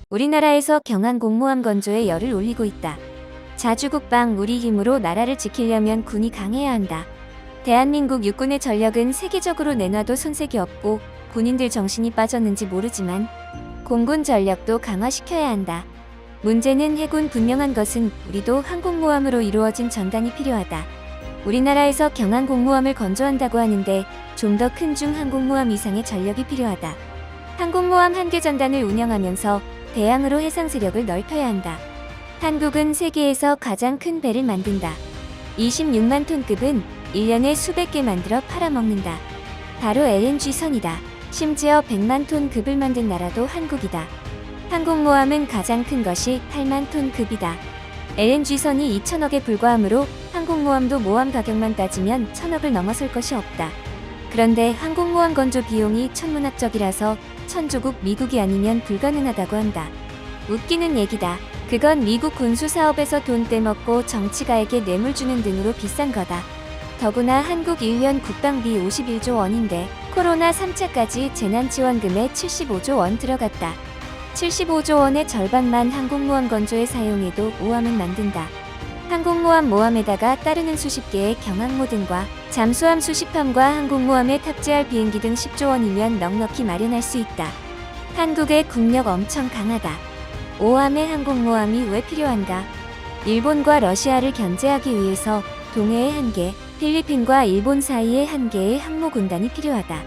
우리나라에서 경항 공모함 건조에 열을 올리고 있다. 자주국방 우리 힘으로 나라를 지키려면 군이 강해야 한다. 대한민국 육군의 전력은 세계적으로 내놔도 손색이 없고 군인들 정신이 빠졌는지 모르지만 공군 전력도 강화시켜야 한다. 문제는 해군 분명한 것은 우리도 항공모함으로 이루어진 전단이 필요하다. 우리나라에서 경항 공모함을 건조한다고 하는데 좀 더 큰 중항공모함 이상의 전력이 필요하다. 항공모함 한 개 전단을 운영하면서 대양으로 해상 세력을 넓혀야 한다. 한국은 세계에서 가장 큰 배를 만든다. 26만 톤급은 1년에 수백 개 만들어 팔아먹는다. 바로 LNG선이다. 심지어 100만 톤급을 만든 나라도 한국이다. 항공모함은 가장 큰 것이 8만 톤급이다. LNG선이 2천억에 불과하므로 항공모함도 모함 가격만 따지면 1,000억을 넘어설 것이 없다. 그런데 항공모함 건조 비용이 천문학적이라서 천조국 미국이 아니면 불가능하다고 한다. 웃기는 얘기다. 그건 미국 군수 사업에서 돈 떼먹고 정치가에게 뇌물 주는 등으로 비싼 거다. 더구나 한국 1년 국방비 51조 원인데 코로나 3차까지 재난지원금에 75조 원 들어갔다. 75조 원의 절반만 항공모함 건조에 사용해도 모함은 만든다. 항공모함 모함에다가 따르는 수십 개의 경항모등과 잠수함 수십 함과 항공모함에 탑재할 비행기 등 10조 원이면 넉넉히 마련할 수 있다. 한국의 국력 엄청 강하다. 오함의 항공모함이 왜 필요한가? 일본과 러시아를 견제하기 위해서 동해에 한 개, 필리핀과 일본 사이에 한 개의 항모군단이 필요하다.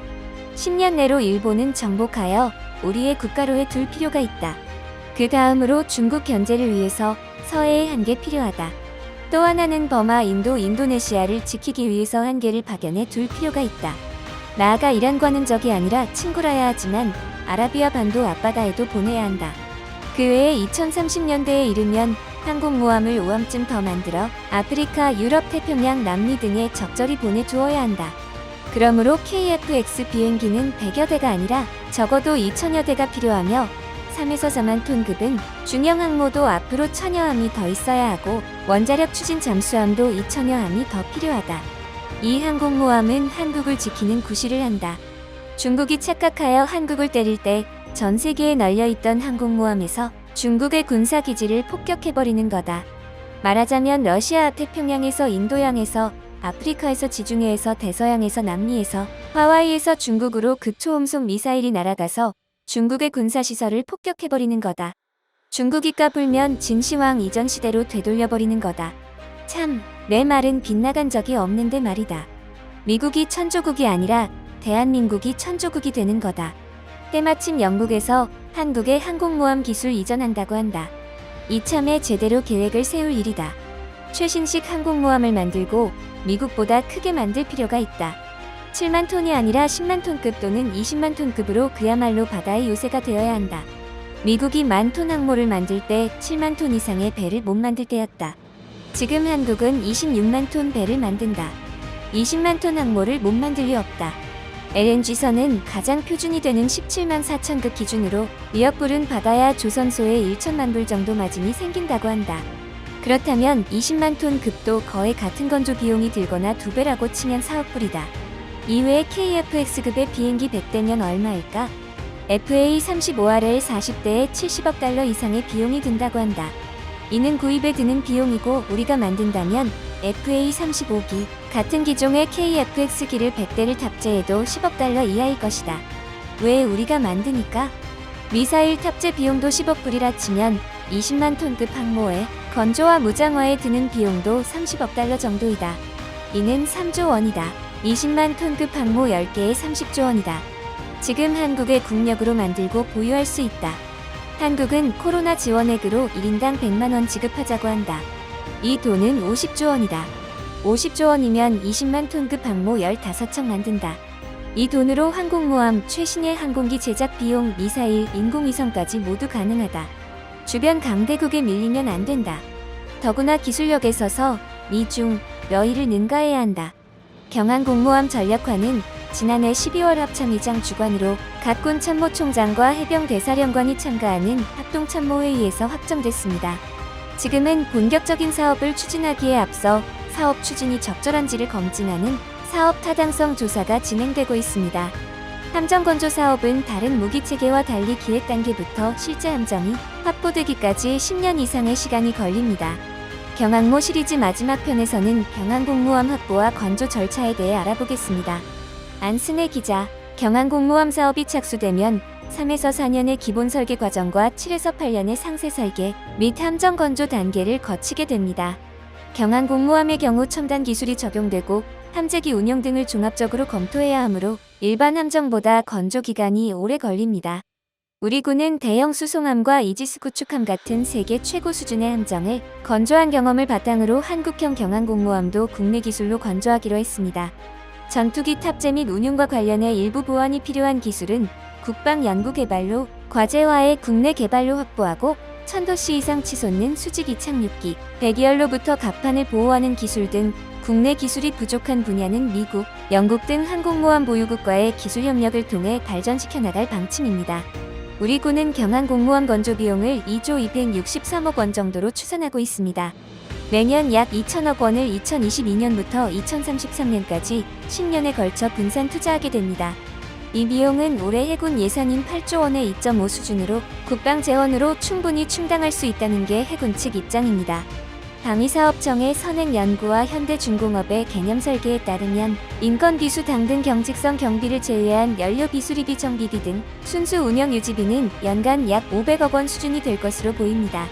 10년 내로 일본은 정복하여 우리의 국가로에 둘 필요가 있다. 그 다음으로 중국 견제를 위해서 서해에 한 개 필요하다. 또 하나는 버마, 인도, 인도네시아를 지키기 위해서 한 개를 파견해 둘 필요가 있다. 나아가 이란과는 적이 아니라 친구라야 하지만 아라비아 반도 앞바다에도 보내야 한다. 그 외에 2030년대에 이르면 항공모함을 5함쯤 더 만들어 아프리카, 유럽, 태평양, 남미 등에 적절히 보내두어야 한다. 그러므로 KF-X 비행기는 100여 대가 아니라 적어도 2천여 대가 필요하며 3에서 4만 톤급은 중형 항모도 앞으로 1000여 함이 더 있어야 하고 원자력 추진 잠수함도 2000여 함이 더 필요하다. 이 항공모함은 한국을 지키는 구실을 한다. 중국이 착각하여 한국을 때릴 때 전 세계에 널려있던 항공모함에서 중국의 군사기지를 폭격해버리는 거다. 말하자면 러시아 태평양에서 인도양에서 아프리카에서 지중해에서 대서양에서 남미에서 하와이에서 중국으로 극초음속 미사일이 날아가서 중국의 군사시설을 폭격해버리는 거다. 중국이 까불면 진시황 이전 시대로 되돌려버리는 거다. 참, 내 말은 빗나간 적이 없는데 말이다. 미국이 천조국이 아니라 대한민국이 천조국이 되는 거다. 때마침 영국에서 한국의 항공모함 기술 이전한다고 한다. 이참에 제대로 계획을 세울 일이다. 최신식 항공모함을 만들고 미국보다 크게 만들 필요가 있다. 7만 톤이 아니라 10만 톤급 또는 20만 톤급으로 그야말로 바다의 요새가 되어야 한다. 미국이 10,000톤 항모를 만들 때 7만 톤 이상의 배를 못 만들 때였다. 지금 한국은 26만 톤 배를 만든다. 20만 톤 항모를 못 만들 리 없다. LNG선은 가장 표준이 되는 17만 4천급 기준으로 리역불은 받아야 조선소에 1천만 불 정도 마진이 생긴다고 한다. 그렇다면 20만 톤 급도 거의 같은 건조 비용이 들거나 2배라고 치면 4억 불이다. 이외에 KF-X급의 비행기 100대면 얼마일까? FA-35RL 40대에 70억 달러 이상의 비용이 든다고 한다. 이는 구입에 드는 비용이고 우리가 만든다면 FA-35기 같은 기종의 KF-X기를 100대를 탑재해도 10억 달러 이하일 것이다. 왜 우리가 만드니까? 미사일 탑재 비용도 10억 불이라 치면 20만 톤급 항모에 건조와 무장화에 드는 비용도 30억 달러 정도이다. 이는 3조 원이다. 20만 톤급 항모 10개에 30조 원이다. 지금 한국의 국력으로 만들고 보유할 수 있다. 한국은 코로나 지원액으로 1인당 100만 원 지급하자고 한다. 이 돈은 50조 원이다. 50조 원이면 20만 톤급 항모 15척 만든다. 이 돈으로 항공모함, 최신의 항공기 제작 비용, 미사일, 인공위성까지 모두 가능하다. 주변 강대국에 밀리면 안 된다. 더구나 기술력에 서서 미중, 러일을 능가해야 한다. 경항 공모함 전략화는 지난해 12월 합참의장 주관으로 각 군 참모총장과 해병대사령관이 참가하는 합동참모회의에서 확정됐습니다. 지금은 본격적인 사업을 추진하기에 앞서 사업 추진이 적절한지를 검증하는 사업 타당성 조사가 진행되고 있습니다. 함정 건조 사업은 다른 무기 체계와 달리 기획 단계부터 실제 함정이 확보되기까지 10년 이상의 시간이 걸립니다. 경항모 시리즈 마지막 편에서는 경항공모함 확보와 건조 절차에 대해 알아보겠습니다. 안승혜 기자, 경항공모함 사업이 착수되면 3에서 4년의 기본 설계 과정과 7에서 8년의 상세 설계 및 함정 건조 단계를 거치게 됩니다. 경항공모함의 경우 첨단 기술이 적용되고 함재기 운용 등을 종합적으로 검토해야 하므로 일반 함정보다 건조 기간이 오래 걸립니다. 우리 군은 대형 수송함과 이지스 구축함 같은 세계 최고 수준의 함정을 건조한 경험을 바탕으로 한국형 경항공모함도 국내 기술로 건조하기로 했습니다. 전투기 탑재 및 운용과 관련해 일부 보완이 필요한 기술은 국방연구개발로 과제화해 국내 개발로 확보하고 1000도씨 이상 치솟는 수직 이착륙기, 대기열로부터 갑판을 보호하는 기술 등 국내 기술이 부족한 분야는 미국, 영국 등 항공모함 보유국과의 기술 협력을 통해 발전시켜 나갈 방침입니다. 우리 군은 경항공모함 건조 비용을 2조 263억 원 정도로 추산하고 있습니다. 매년 약 2천억 원을 2022년부터 2033년까지 10년에 걸쳐 분산 투자하게 됩니다. 이 비용은 올해 해군 예산인 8조 원의 2.5 수준으로 국방 재원으로 충분히 충당할 수 있다는 게 해군 측 입장입니다. 방위사업청의 선행연구와 현대중공업의 개념 설계에 따르면 인건비수 당등 경직성 경비를 제외한 연료비수리비 정비비 등 순수 운영 유지비는 연간 약 500억 원 수준이 될 것으로 보입니다.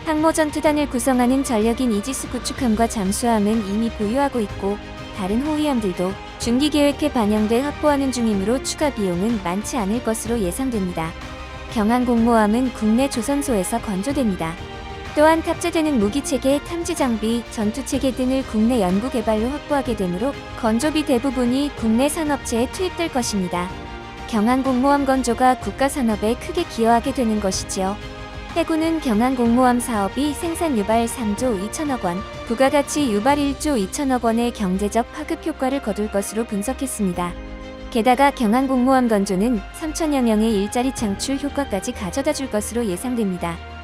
항모전투단을 구성하는 전력인 이지스 구축함과 잠수함은 이미 보유하고 있고 다른 호위함들도 중기 계획에 반영돼 확보하는 중이므로 추가 비용은 많지 않을 것으로 예상됩니다. 경항공모함은 국내 조선소에서 건조됩니다. 또한 탑재되는 무기체계, 탐지장비, 전투체계 등을 국내 연구개발로 확보하게 되므로 건조비 대부분이 국내 산업체에 투입될 것입니다. 경항공모함 건조가 국가산업에 크게 기여하게 되는 것이지요. 해군은 경항공모함 사업이 생산 유발 3조 2천억 원, 부가가치 유발 1조 2천억 원의 경제적 파급 효과를 거둘 것으로 분석했습니다. 게다가 경항공모함 건조는 3천여 명의 일자리 창출 효과까지 가져다 줄 것으로 예상됩니다.